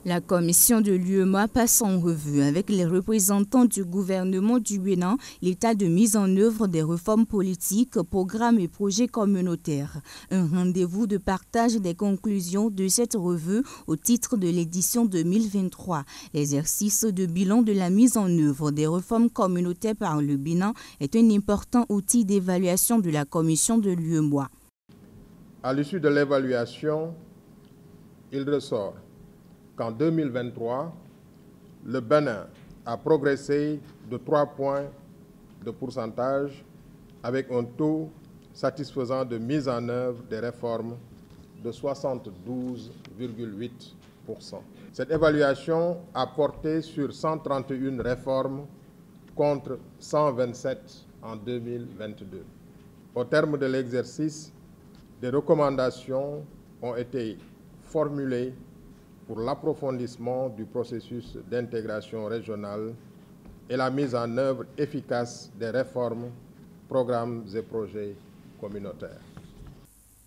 La commission de l'UEMOA passe en revue avec les représentants du gouvernement du Bénin l'état de mise en œuvre des réformes politiques, programmes et projets communautaires. Un rendez-vous de partage des conclusions de cette revue au titre de l'édition 2023. L'exercice de bilan de la mise en œuvre des réformes communautaires par le Bénin est un important outil d'évaluation de la commission de l'UEMOA. À l'issue de l'évaluation, il ressort qu'en 2023, le Bénin a progressé de 3 points de pourcentage avec un taux satisfaisant de mise en œuvre des réformes de 72,8%. Cette évaluation a porté sur 131 réformes contre 127 en 2022. Au terme de l'exercice, des recommandations ont été formulées pour l'approfondissement du processus d'intégration régionale et la mise en œuvre efficace des réformes, programmes et projets communautaires.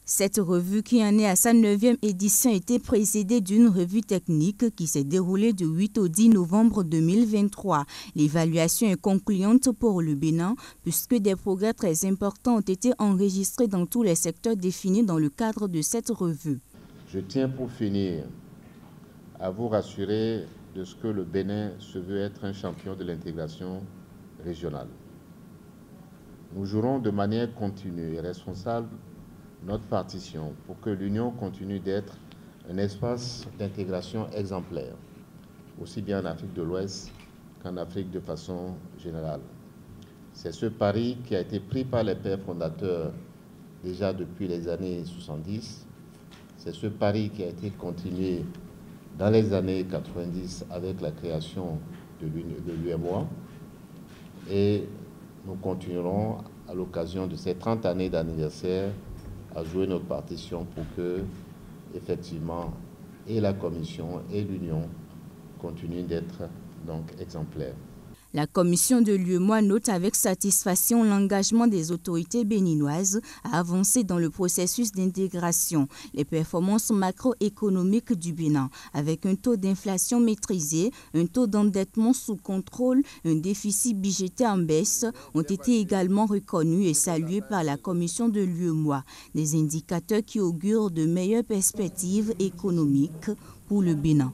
Cette revue, qui en est à sa 9e édition, a été précédée d'une revue technique qui s'est déroulée du 8 au 10 novembre 2023. L'évaluation est concluante pour le Bénin puisque des progrès très importants ont été enregistrés dans tous les secteurs définis dans le cadre de cette revue. Je tiens pour finir à vous rassurer de ce que le Bénin se veut être un champion de l'intégration régionale. Nous jouerons de manière continue et responsable notre partition pour que l'Union continue d'être un espace d'intégration exemplaire, aussi bien en Afrique de l'Ouest qu'en Afrique de façon générale. C'est ce pari qui a été pris par les pères fondateurs déjà depuis les années 70. C'est ce pari qui a été continué dans les années 90 avec la création de l'UEMOA, et nous continuerons à l'occasion de ces 30 années d'anniversaire à jouer notre partition pour que, effectivement, et la Commission et l'Union continuent d'être donc exemplaires. La commission de l'UEMOA note avec satisfaction l'engagement des autorités béninoises à avancer dans le processus d'intégration, les performances macroéconomiques du Bénin, avec un taux d'inflation maîtrisé, un taux d'endettement sous contrôle, un déficit budgétaire en baisse, ont été également reconnus et salués par la commission de l'UEMOA, des indicateurs qui augurent de meilleures perspectives économiques pour le Bénin.